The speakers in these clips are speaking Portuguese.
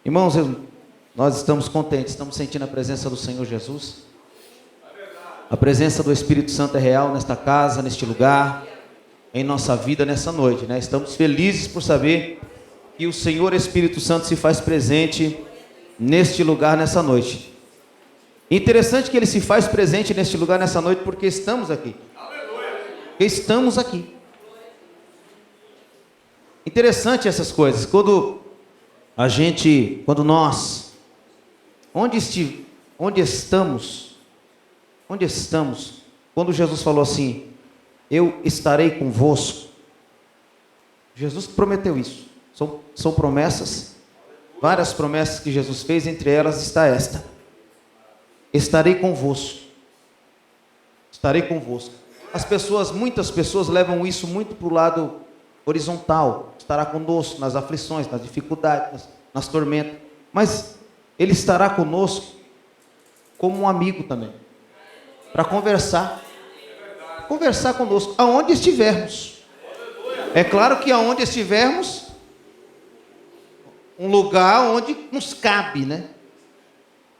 Irmãos, nós estamos contentes, estamos sentindo a presença do Senhor Jesus. A presença do Espírito Santo é real nesta casa, neste lugar, em nossa vida nessa noite, né? Estamos felizes por saber que o Senhor Espírito Santo se faz presente neste lugar nessa noite. Interessante que Ele se faz presente neste lugar nessa noite porque estamos aqui. Porque estamos aqui. Interessante essas coisas. Quando nós, onde estamos, quando Jesus falou assim, eu estarei convosco, Jesus prometeu isso, são promessas, várias promessas que Jesus fez, entre elas está esta, estarei convosco, muitas pessoas levam isso muito para o lado horizontal, estará conosco nas aflições, nas dificuldades, nas tormentas, mas Ele estará conosco como um amigo também, para conversar conosco, aonde estivermos. É claro que aonde estivermos, um lugar onde nos cabe, né?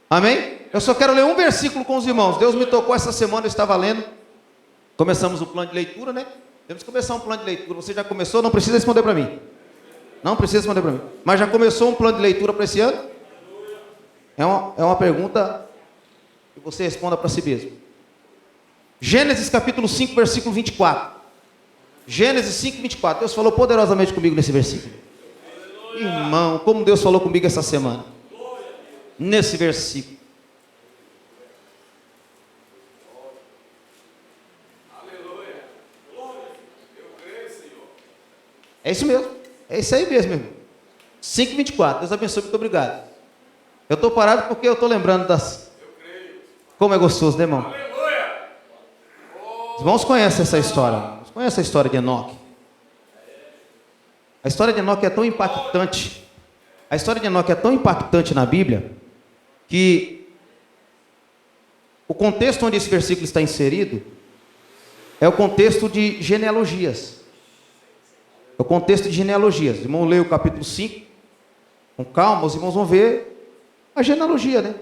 Amém? Eu só quero ler um versículo com os irmãos. Deus me tocou essa semana, eu estava lendo. Começamos o plano de leitura, né? Temos que começar um plano de leitura. Você já começou? Não precisa responder para mim. Não precisa responder para mim. Mas já começou um plano de leitura para esse ano? É uma pergunta que você responda para si mesmo. Gênesis capítulo 5, versículo 24. Gênesis 5, 24. Deus falou poderosamente comigo nesse versículo. Irmão, como Deus falou comigo essa semana. Nesse versículo. É isso mesmo. É isso aí mesmo, irmão. 5:24. Deus abençoe, muito obrigado. Eu estou parado porque eu estou lembrando das... Como é gostoso, né, irmão? Os irmãos conhecem essa história. Conhecem a história de Enoque. A história de Enoque é tão impactante. A história de Enoque é tão impactante na Bíblia que o contexto onde esse versículo está inserido é o contexto de genealogias. É o contexto de genealogias. Os irmãos leiam o capítulo 5 com calma, os irmãos vão ver a genealogia, né?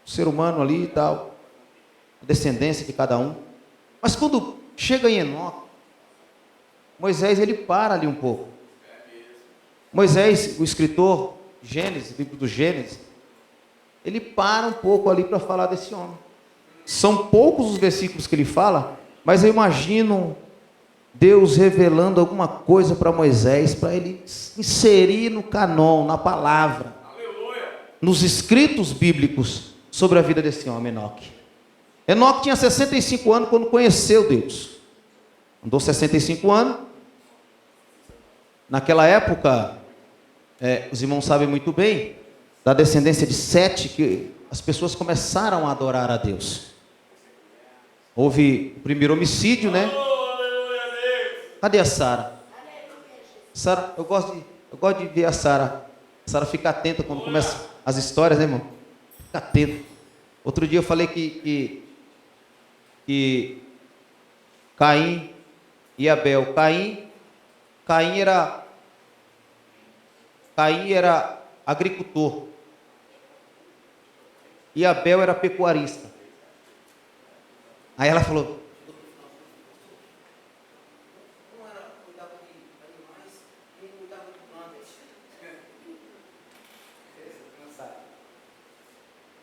O ser humano ali e tal, a descendência de cada um. Mas quando chega em Enoque, Moisés ele para ali um pouco. Moisés, o escritor de Gênesis, livro do Gênesis, ele para um pouco ali para falar desse homem. São poucos os versículos que ele fala, mas eu imagino Deus revelando alguma coisa para Moisés, para ele inserir no canon, na palavra, nos escritos bíblicos sobre a vida desse homem, Enoque. Enoque tinha 65 anos quando conheceu Deus. Andou 65 anos. Naquela época, os irmãos sabem muito bem, da descendência de Sete, que as pessoas começaram a adorar a Deus. Houve o primeiro homicídio, né? Cadê a Sara? Sara, eu gosto de ver a Sara. A Sara fica atenta quando começa as histórias, né, irmão? Fica atenta. Outro dia eu falei que Caim e Abel. Caim era agricultor. E Abel era pecuarista. Aí ela falou...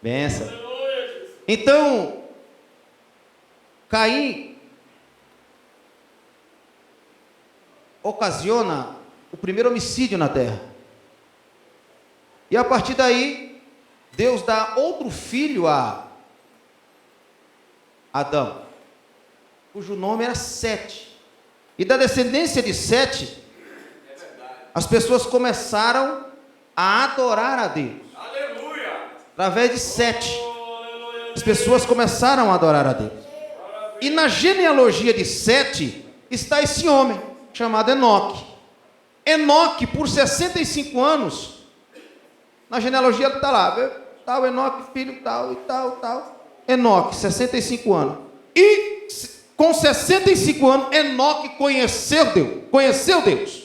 Benção. Então, Caim ocasiona o primeiro homicídio na terra. E a partir daí, Deus dá outro filho a Adão, cujo nome era Sete. E da descendência de Sete, as pessoas começaram a adorar a Deus. Através de Sete, as pessoas começaram a adorar a Deus. E na genealogia de Sete está esse homem chamado Enoque. Enoque, por 65 anos, na genealogia está lá, tal Enoque, filho tal e tal. Enoque, 65 anos. E com 65 anos, Enoque conheceu Deus.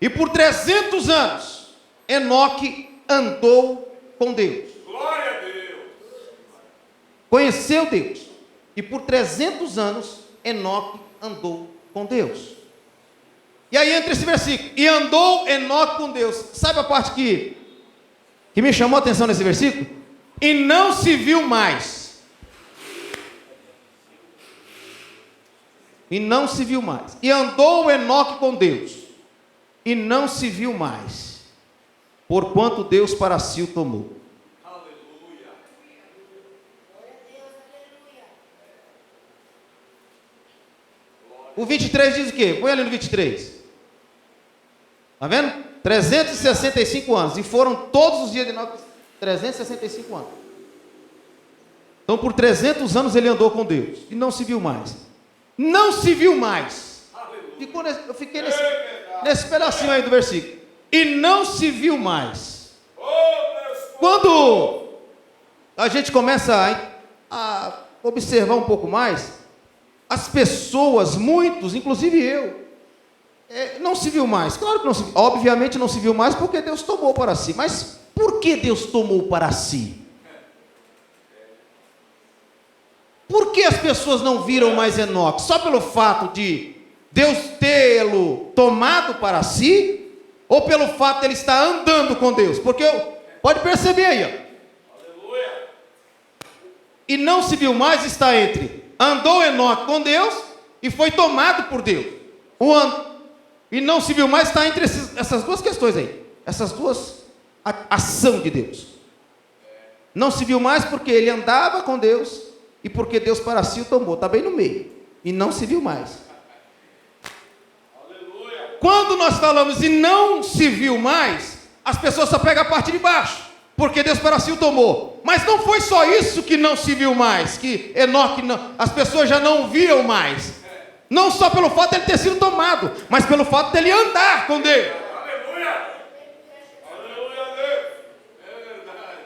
E por 300 anos, Enoque andou com Deus. Glória a Deus. Conheceu Deus. E por 300 anos, Enoque andou com Deus. E aí entra esse versículo. E andou Enoque com Deus. Sabe a parte que me chamou a atenção nesse versículo? E não se viu mais. E não se viu mais. E andou Enoque com Deus. E não se viu mais. Porquanto Deus para si o tomou. Aleluia. O 23 diz o quê? Põe ali no 23. Está vendo? 365 anos. E foram todos os dias de Enoque 365 anos. Então por 300 anos ele andou com Deus. E não se viu mais. Não se viu mais. Eu fiquei nesse pedacinho aí do versículo. E não se viu mais. Quando a gente começa a observar um pouco mais, as pessoas, muitos, inclusive eu, não se viu mais. Claro que não se viu. Obviamente não se viu mais porque Deus tomou para si. Mas por que Deus tomou para si? Por que as pessoas não viram mais Enoque? Só pelo fato de Deus tê-lo tomado para si? Ou pelo fato de ele estar andando com Deus? Porque pode perceber aí, Aleluia. E não se viu mais está entre andou Enoque com Deus e foi tomado por Deus. E não se viu mais está entre essas duas questões aí. Essas duas ação de Deus. Não se viu mais porque ele andava com Deus e porque Deus para si o tomou. Está bem no meio. E não se viu mais. Quando nós falamos e não se viu mais, as pessoas só pegam a parte de baixo, porque Deus para si o tomou. Mas não foi só isso que não se viu mais, que Enoque não, as pessoas já não viam mais. Não só pelo fato de ele ter sido tomado, mas pelo fato de ele andar com Deus. Aleluia. Aleluia a Deus. É verdade.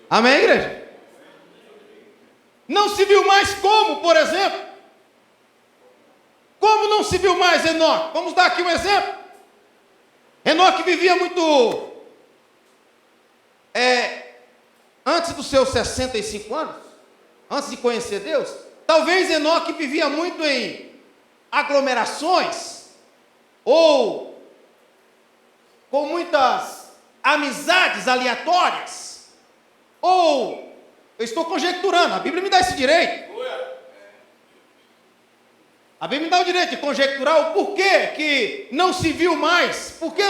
Amém, igreja? Não se viu mais como, por exemplo? Como não se viu mais Enoque? Vamos dar aqui um exemplo. Enoque vivia muito... antes dos seus 65 anos, antes de conhecer Deus, talvez Enoque vivia muito em aglomerações, ou com muitas amizades aleatórias, ou, eu estou conjecturando, a Bíblia me dá esse direito. A Bíblia me dá o direito de conjecturar o porquê que não se viu mais. Por que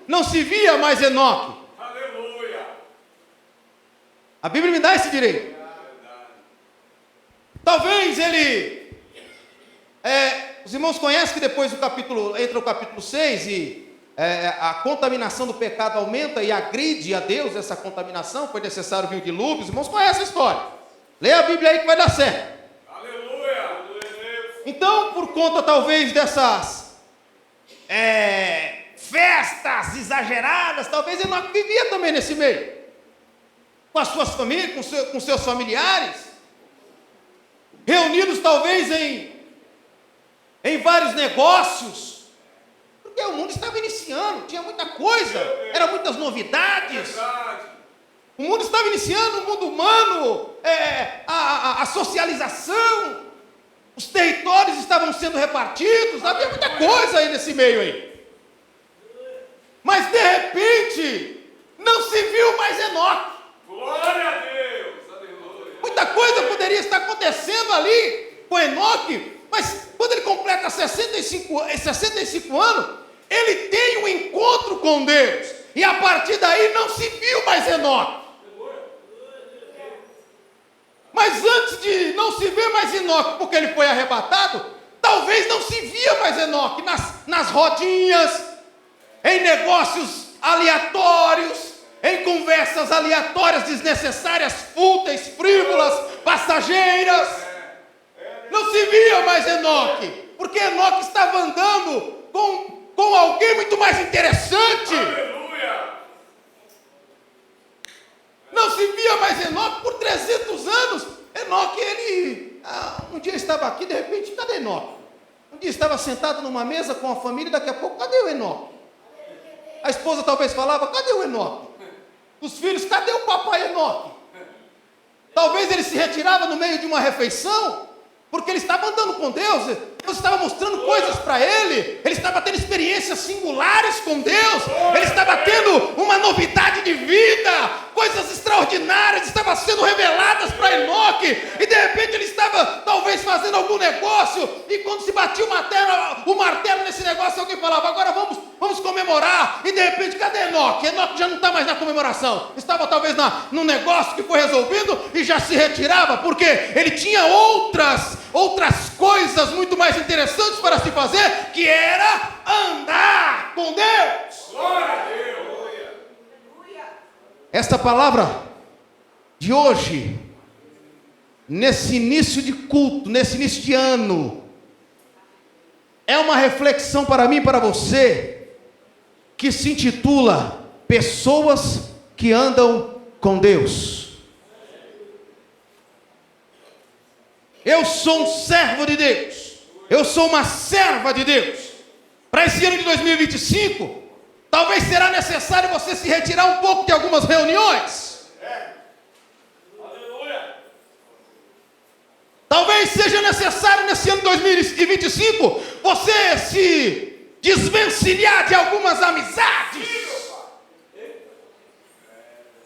não se via mais Enoque? Aleluia. A Bíblia me dá esse direito. Talvez ele... os irmãos conhecem que depois do capítulo... Entra o capítulo 6 e a contaminação do pecado aumenta e agride a Deus essa contaminação. Foi necessário vir o dilúvio. Os irmãos conhecem a história. Leia a Bíblia aí que vai dar certo. Então, por conta talvez dessas festas exageradas, talvez Enoque vivia também nesse meio, com as suas famílias, com seus familiares, reunidos talvez em vários negócios, porque o mundo estava iniciando, tinha muita coisa, eram muitas novidades. O mundo estava iniciando, o mundo humano, a socialização. Os territórios estavam sendo repartidos, havia muita coisa aí nesse meio aí. Mas de repente, não se viu mais Enoque. Glória a Deus. Aleluia. Muita coisa poderia estar acontecendo ali com Enoque, mas quando ele completa 65 anos, ele tem um encontro com Deus. E a partir daí não se viu mais Enoque. Mas antes de não se ver mais Enoque, porque ele foi arrebatado, talvez não se via mais Enoque nas rodinhas, em negócios aleatórios, em conversas aleatórias, desnecessárias, fúteis, frívolas, passageiras. Não se via mais Enoque, porque Enoque estava andando com alguém muito mais interessante. Aleluia. Não se via mais Enoque por 300 anos. Enoque, um dia estava aqui, de repente, cadê Enoque? Um dia estava sentado numa mesa com a família, daqui a pouco, cadê o Enoque? A esposa talvez falava: cadê o Enoque? Os filhos: cadê o papai Enoque? Talvez ele se retirava no meio de uma refeição, porque ele estava andando com Deus. Deus estava mostrando coisas para ele. Ele estava tendo experiências singulares com Deus. Ele estava tendo uma novidade de vida. Coisas extraordinárias estavam sendo reveladas para Enoque. E de repente ele estava talvez fazendo algum negócio. E quando se batia o martelo nesse negócio, alguém falava: agora vamos comemorar. E de repente, cadê Enoque? Enoque já não está mais na comemoração. Estava talvez num negócio que foi resolvido e já se retirava, porque ele tinha outras coisas muito mais interessantes para se fazer, que era andar com Deus. Glória a Deus. Esta palavra de hoje, nesse início de culto, nesse início de ano, é uma reflexão para mim e para você, que se intitula Pessoas que Andam com Deus. Eu sou um servo de Deus. Eu sou uma serva de Deus. Para esse ano de 2025, talvez será necessário você se retirar um pouco de algumas reuniões. Aleluia. Talvez seja necessário nesse ano de 2025 você se desvencilhar de algumas amizades.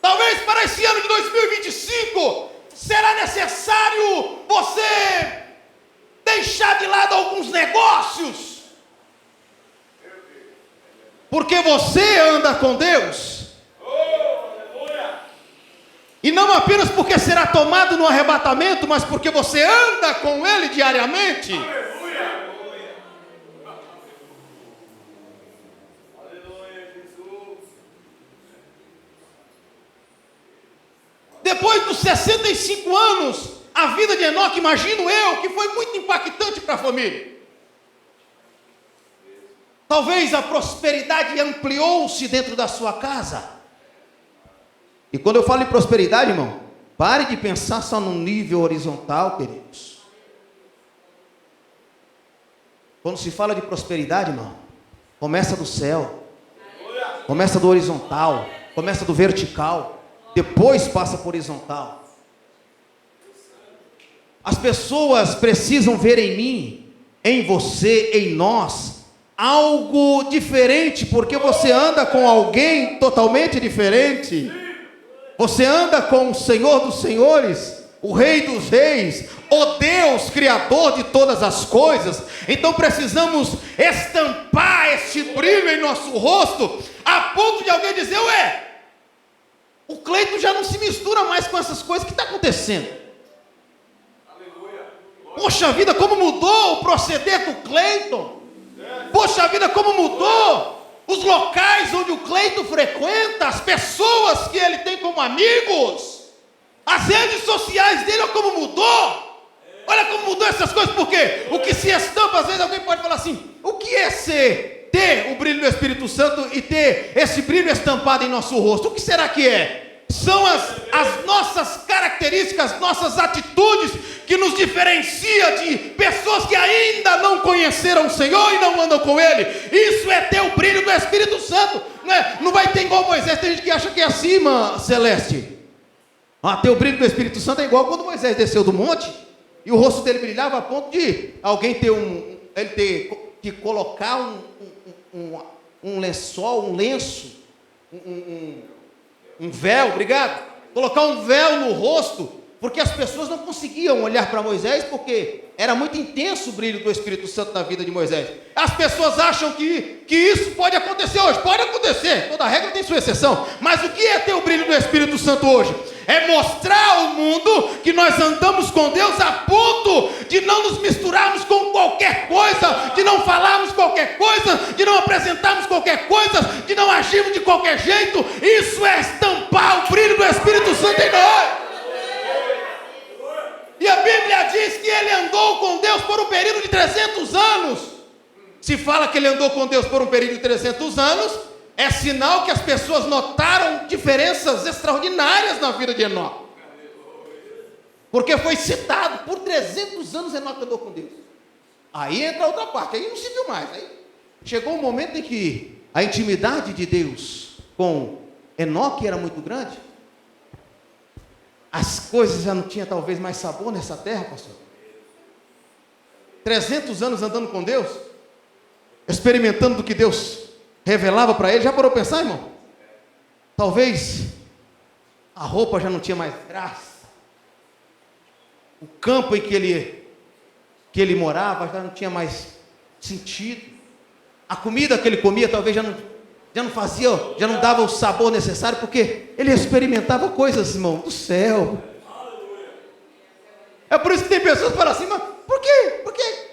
Talvez para esse ano de 2025 será necessário você deixar de lado alguns negócios, porque você anda com Deus, e não apenas porque será tomado no arrebatamento, mas porque você anda com Ele diariamente. Aleluia. Aleluia, Jesus. Depois dos 65 anos, a vida de Enoque, imagino eu, que foi muito impactante para a família. Talvez a prosperidade ampliou-se dentro da sua casa. E quando eu falo em prosperidade, irmão, pare de pensar só no nível horizontal, queridos. Quando se fala de prosperidade, irmão, começa do céu, começa do horizontal, começa do vertical, depois passa por horizontal. As pessoas precisam ver em mim, em você, em nós, algo diferente, porque você anda com alguém totalmente diferente. Você anda com o Senhor dos Senhores, o Rei dos Reis, o Deus Criador de todas as coisas. Então precisamos estampar este brilho em nosso rosto, a ponto de alguém dizer: ué, o Cleiton já não se mistura mais com essas coisas, o que está acontecendo? Poxa vida, como mudou o proceder do Cleiton. Poxa vida, como mudou os locais onde o Cleiton frequenta, as pessoas que ele tem como amigos, as redes sociais dele, olha como mudou. Olha como mudou essas coisas, porque o que se estampa, às vezes alguém pode falar assim: o que é ter o brilho do Espírito Santo e ter esse brilho estampado em nosso rosto? O que será que é? São as nossas características, nossas atitudes, que nos diferencia de pessoas que ainda não conheceram o Senhor e não andam com Ele. Isso é ter o brilho do Espírito Santo. Não vai ter igual Moisés. Tem gente que acha que é acima, Celeste. Ter o brilho do Espírito Santo é igual quando Moisés desceu do monte e o rosto dele brilhava a ponto de alguém ter que colocar um lençol, um lenço, um véu, obrigado, colocar um véu no rosto, porque as pessoas não conseguiam olhar para Moisés, porque era muito intenso o brilho do Espírito Santo na vida de Moisés. As pessoas acham que isso pode acontecer hoje. Pode acontecer, toda regra tem sua exceção. Mas o que é ter o brilho do Espírito Santo hoje? É mostrar ao mundo que nós andamos com Deus a ponto de não nos misturarmos com qualquer coisa, de não falarmos qualquer coisa, de não apresentarmos qualquer coisa, de não agirmos de qualquer jeito. Isso é estampar o brilho do Espírito Santo em nós. E a Bíblia diz que ele andou com Deus por um período de 300 anos. Se fala que ele andou com Deus por um período de 300 anos, é sinal que as pessoas notaram diferenças extraordinárias na vida de Enoque. Porque foi citado, por 300 anos Enoque andou com Deus. Aí entra outra parte, aí não se viu mais. Aí chegou um momento em que a intimidade de Deus com Enoque era muito grande, as coisas já não tinham talvez mais sabor nessa terra, pastor. 300 anos andando com Deus, experimentando do que Deus revelava para ele. Já parou para pensar, irmão? Talvez a roupa já não tinha mais graça, o campo em que ele morava já não tinha mais sentido, a comida que ele comia talvez já não fazia, já não dava o sabor necessário, porque ele experimentava coisas, irmão, do céu. É por isso que tem pessoas que falam assim, mas por quê? Porque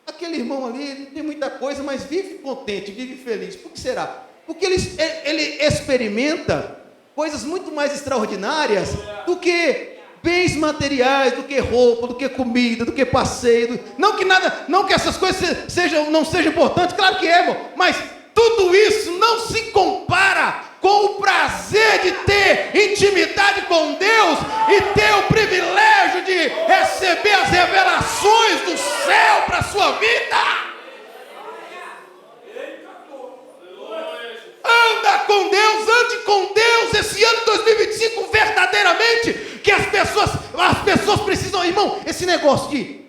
aquele irmão ali não tem muita coisa, mas vive contente, vive feliz. Por que será? Porque ele experimenta coisas muito mais extraordinárias do que bens materiais, do que roupa, do que comida, do que passeio. Não que essas coisas não sejam importantes, claro que é, irmão, mas tudo isso não se compara com o prazer de ter intimidade com Deus e ter o privilégio de receber as revelações do céu para a sua vida. Anda com Deus, ande com Deus. Esse ano de 2025, verdadeiramente, que as pessoas precisam, irmão, esse negócio de...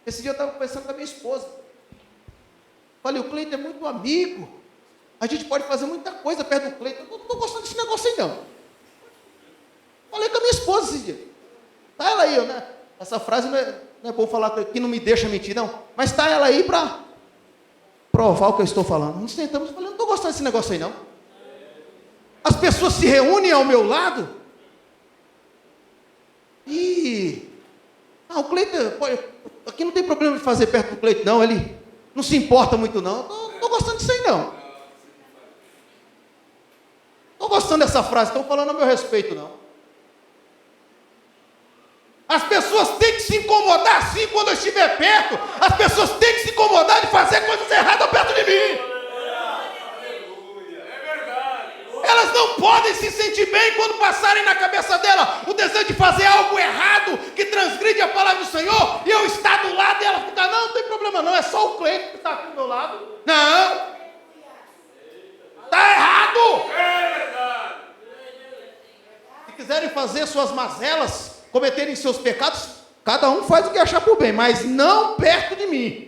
Esse dia eu estava conversando com a minha esposa. Falei, o Cleiton é muito amigo. A gente pode fazer muita coisa perto do Cleiton. Eu não estou gostando desse negócio aí, não. Falei com a minha esposa esse dia. Tá ela aí, né? Essa frase não é bom falar que não me deixa mentir, não. Mas tá ela aí para provar o que eu estou falando. Nós tentamos, falei, não estou gostando desse negócio aí, não. As pessoas se reúnem ao meu lado e... o Cleiton, aqui não tem problema de fazer perto do Cleiton, não. Ele não se importa muito, não. Não estou gostando disso aí, não. Estou gostando dessa frase, estão falando a meu respeito, não. As pessoas têm que se incomodar sim quando eu estiver perto. As pessoas têm que se incomodar de fazer coisas erradas perto de mim. Elas não podem se sentir bem quando passarem na cabeça dela o desejo de fazer algo errado, que transgride a palavra do Senhor, e eu estar do lado dela e ficar, não tem problema não, é só o Cleiton que está aqui do meu lado. Não. Está errado. Se quiserem fazer suas mazelas, cometerem seus pecados, cada um faz o que achar por bem, mas não perto de mim.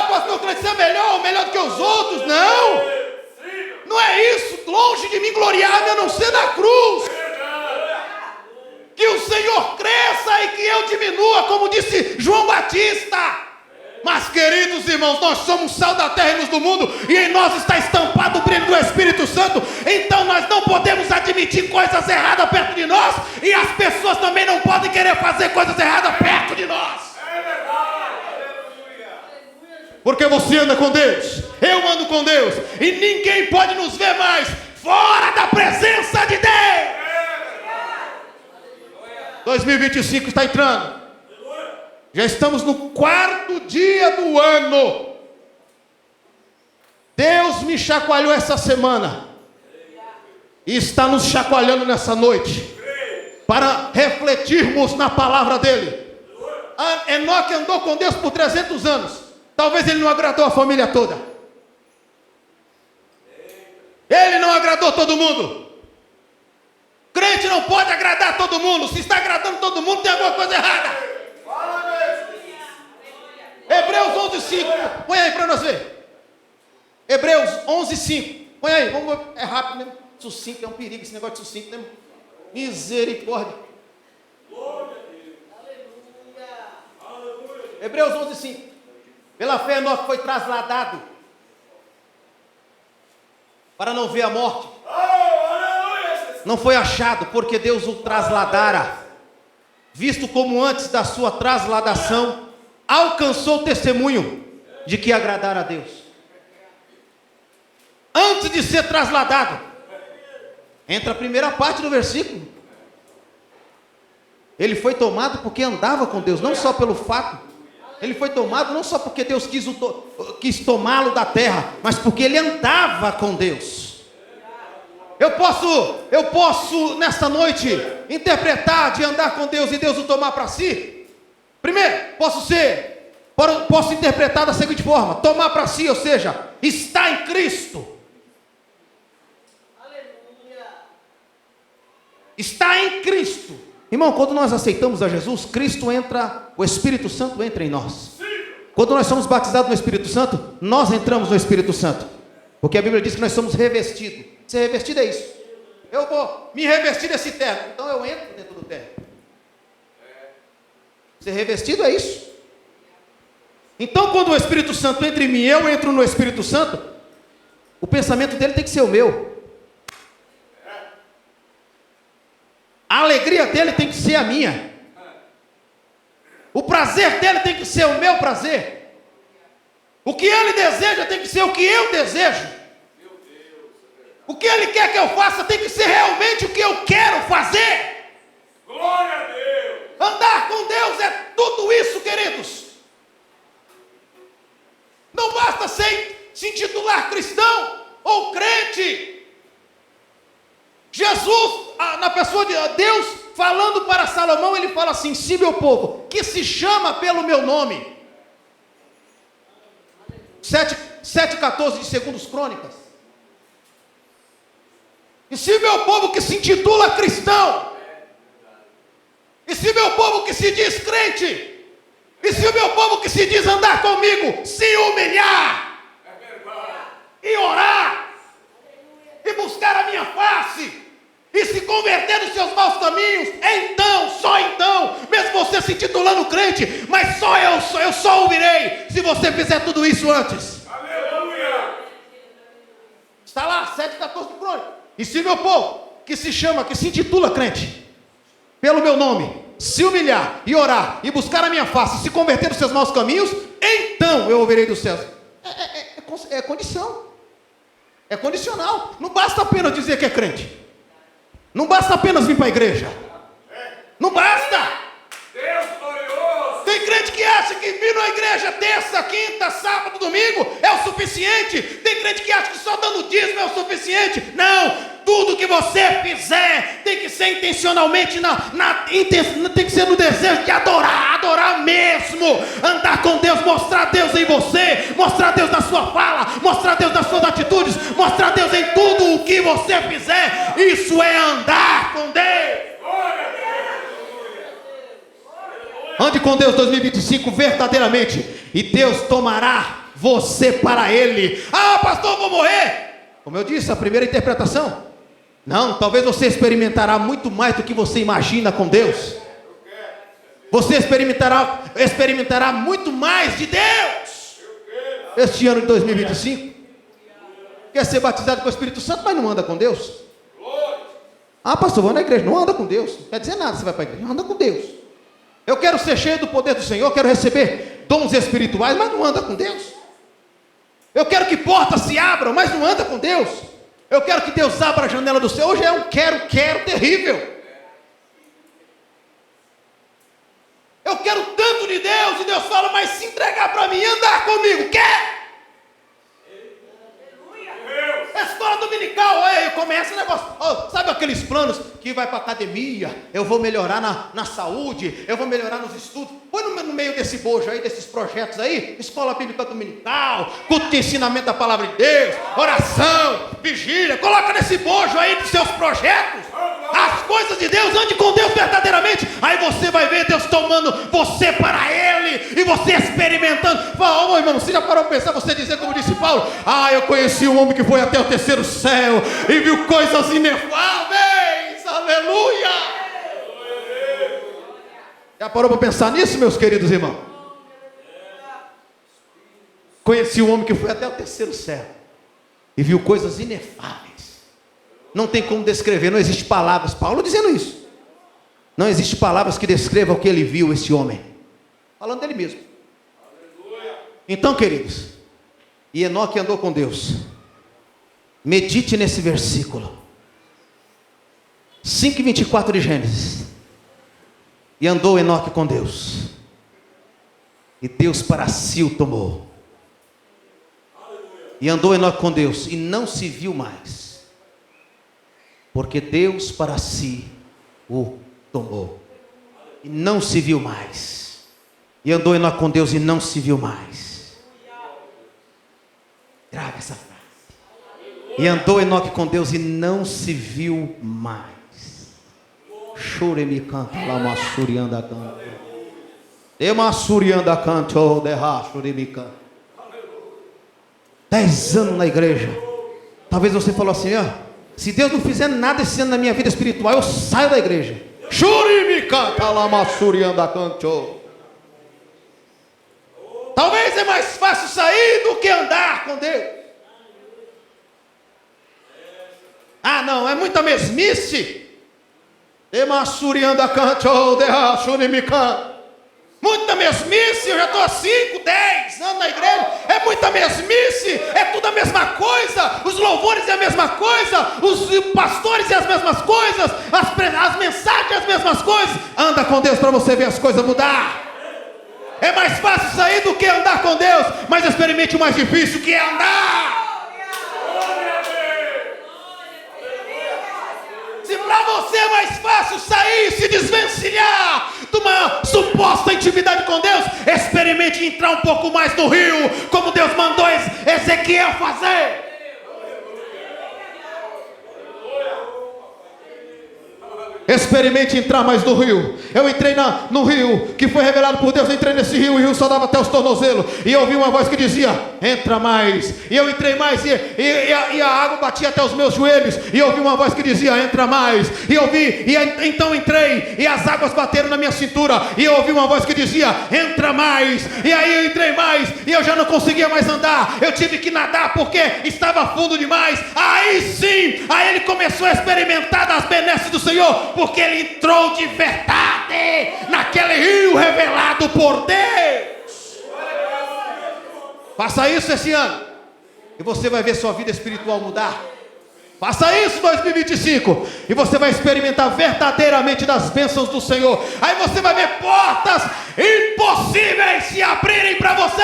Pastor Cleiton, você é melhor do que os outros? Não. Não é isso. Longe de mim gloriar-me a não ser na cruz. Que o Senhor cresça e que eu diminua, como disse João Batista. Mas, queridos irmãos, nós somos sal da terra e luz do mundo, e em nós está estampado o brilho do Espírito Santo. Então nós não podemos admitir coisas erradas perto de nós, e as pessoas também não podem querer fazer coisas erradas perto de nós. Porque você anda com Deus, eu ando com Deus, e ninguém pode nos ver mais fora da presença de Deus. 2025 está entrando. Já estamos no 4º dia do ano. Deus me chacoalhou essa semana e está nos chacoalhando nessa noite para refletirmos na palavra dele. Enoque andou com Deus por 300 anos. Talvez ele não agradou a família toda. Ele não agradou todo mundo. Crente não pode agradar todo mundo. Se está agradando todo mundo, tem alguma coisa errada. Hebreus 11:5. Põe aí para nós ver. Hebreus 11:5. Põe aí, vamos ver. É rápido, né? Sucinto, é um perigo esse negócio de sucinto, né? Misericórdia. Hebreus 11:5. Pela fé Enoque foi trasladado para não ver a morte. Não foi achado, porque Deus o trasladara. Visto como antes da sua trasladação alcançou o testemunho de que agradara a Deus. Antes de ser trasladado, entra a primeira parte do versículo. Ele foi tomado porque andava com Deus, não só pelo fato. Ele foi tomado não só porque Deus quis tomá-lo da terra, mas porque ele andava com Deus. Eu posso nesta noite interpretar de andar com Deus e Deus o tomar para si. Primeiro, posso ser Posso interpretar da seguinte forma: tomar para si, ou seja, está em Cristo. Está em Cristo. Irmão, quando nós aceitamos a Jesus, Cristo entra, o Espírito Santo entra em nós. Quando nós somos batizados no Espírito Santo, nós entramos no Espírito Santo. Porque a Bíblia diz que nós somos revestidos. Ser revestido é isso. Eu vou me revestir desse terno, então eu entro dentro do terno. Ser revestido é isso. Então quando o Espírito Santo entra em mim, eu entro no Espírito Santo, o pensamento dele tem que ser o meu. A alegria dele tem que ser a minha. O prazer dele tem que ser o meu prazer. O que ele deseja tem que ser o que eu desejo. O que ele quer que eu faça tem que ser realmente o que eu quero fazer. Glória a Deus. Andar com Deus é tudo isso, queridos. Não basta se intitular cristão ou crente. Jesus, na pessoa de Deus, falando para Salomão, ele fala assim: se meu povo, que se chama pelo meu nome, 7,14 de Segundos Crônicas, e se meu povo que se intitula cristão, e se meu povo que se diz crente, e se o meu povo que se diz andar comigo, se humilhar, e orar, e buscar a minha face, e se converter dos seus maus caminhos, então, só então, mesmo você se titulando crente, mas eu só ouvirei, se você fizer tudo isso antes. Aleluia. Está lá, 7,14 de Crônica. E se meu povo, que se intitula crente, pelo meu nome, se humilhar e orar, e buscar a minha face, e se converter dos seus maus caminhos, então eu ouvirei dos céus. É condição. É condicional. Não basta apenas dizer que é crente. Não basta apenas vir para a igreja. Não basta. Deus glorioso. Tem crente que acha que vir na igreja terça, quinta, sábado, domingo é o suficiente. Tem crente que acha que só dando dízimo é o suficiente. Não. Tudo que você fizer tem que ser intencionalmente, tem que ser no desejo de adorar mesmo, andar com Deus, mostrar Deus em você, mostrar Deus na sua fala, mostrar Deus nas suas atitudes, mostrar Deus em tudo o que você fizer. Isso é andar com Deus. Ande com Deus 2025 verdadeiramente, e Deus tomará você para Ele. Ah, pastor, vou morrer. Como eu disse, a primeira interpretação. Não, talvez você experimentará muito mais do que você imagina com Deus. Você experimentará muito mais de Deus este ano de 2025. Quer ser batizado com o Espírito Santo, mas não anda com Deus. Ah, pastor, vou na igreja. Não anda com Deus. Não quer dizer nada, você vai para a igreja. Não anda com Deus. Eu quero ser cheio do poder do Senhor, quero receber dons espirituais, mas não anda com Deus. Eu quero que portas se abram, mas não anda com Deus. Eu quero que Deus abra a janela do céu. Hoje é um quero terrível. Eu quero tanto de Deus, e Deus fala: mas se entregar para mim, andar comigo, quer? Escola dominical, aí começa o negócio. Sabe aqueles planos que vai para academia, eu vou melhorar na saúde, eu vou melhorar nos estudos. Põe no meio desse bojo aí, desses projetos aí, escola bíblica dominical, culto de ensinamento da palavra de Deus, oração, vigília. Coloca nesse bojo aí dos seus projetos as coisas de Deus. Ande com Deus verdadeiramente. Aí você vai ver Deus tomando você para Ele, e você experimentando. Fala: ô irmão, você já parou para pensar, você dizer como disse Paulo: ah, eu conheci um homem que foi até o terceiro céu e viu coisas inefáveis. Aleluia. Já parou para pensar nisso, meus queridos irmãos? Conheci um homem que foi até o terceiro céu e viu coisas inefáveis. Não tem como descrever, não existe palavras. Paulo dizendo isso. Não existe palavras que descrevam o que ele viu, esse homem. Falando dele mesmo. Então, queridos, e Enoque andou com Deus. Medite nesse versículo 5:24 de Gênesis. E andou Enoque com Deus, e Deus para si o tomou. E andou Enoque com Deus, e não se viu mais, porque Deus para si o tomou. E não se viu mais. E andou Enoque com Deus e não se viu mais. Grava essa frase. E andou Enoque com Deus e não se viu mais. Chore-me canta, lamassurianda canta. Emassurianda canta, oh, derra, chore-me canta. 10 anos na igreja. Talvez você falou assim, ó, se Deus não fizer nada esse ano na minha vida espiritual, eu saio da igreja. Chore-me canta, lamassurianda canta. Talvez é mais fácil sair do que andar com Deus. Ah, não, é muita mesmice. Emassurianda canta, oh, derra, chore-me canta. Muita mesmice, eu já estou há 5, 10 anos na igreja. É muita mesmice, é tudo a mesma coisa. Os louvores é a mesma coisa, os pastores é as mesmas coisas, as mensagens é as mesmas coisas. Anda com Deus para você ver as coisas mudar. É mais fácil sair do que andar com Deus, mas experimente o mais difícil, que é andar. Se para você é mais fácil sair, se desvencilhar de uma suposta intimidade com Deus, experimente entrar um pouco mais no rio, como Deus mandou Ezequiel fazer. Experimente entrar mais no rio. Eu entrei no rio que foi revelado por Deus. Eu entrei nesse rio e o rio só dava até os tornozelos. E eu ouvi uma voz que dizia: entra mais. E eu entrei mais e a água batia até os meus joelhos. E eu ouvi uma voz que dizia: entra mais. E eu vi, então entrei e as águas bateram na minha cintura. E eu ouvi uma voz que dizia: entra mais. E aí eu entrei mais e eu já não conseguia mais andar. Eu tive que nadar porque estava fundo demais. Aí sim, aí ele começou a experimentar das benesses do Senhor, porque ele entrou de verdade naquele rio revelado por Deus. Faça isso esse ano e você vai ver sua vida espiritual mudar. Faça isso em 2025 e você vai experimentar verdadeiramente das bênçãos do Senhor. Aí você vai ver portas impossíveis se abrirem para você.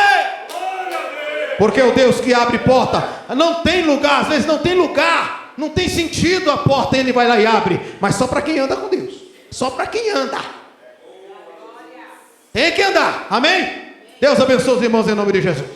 Porque o Deus que abre porta não tem lugar, às vezes não tem lugar. Não tem sentido a porta, ele vai lá e abre. Mas só para quem anda com Deus. Só para quem anda. Tem que andar, amém? Deus abençoe os irmãos em nome de Jesus.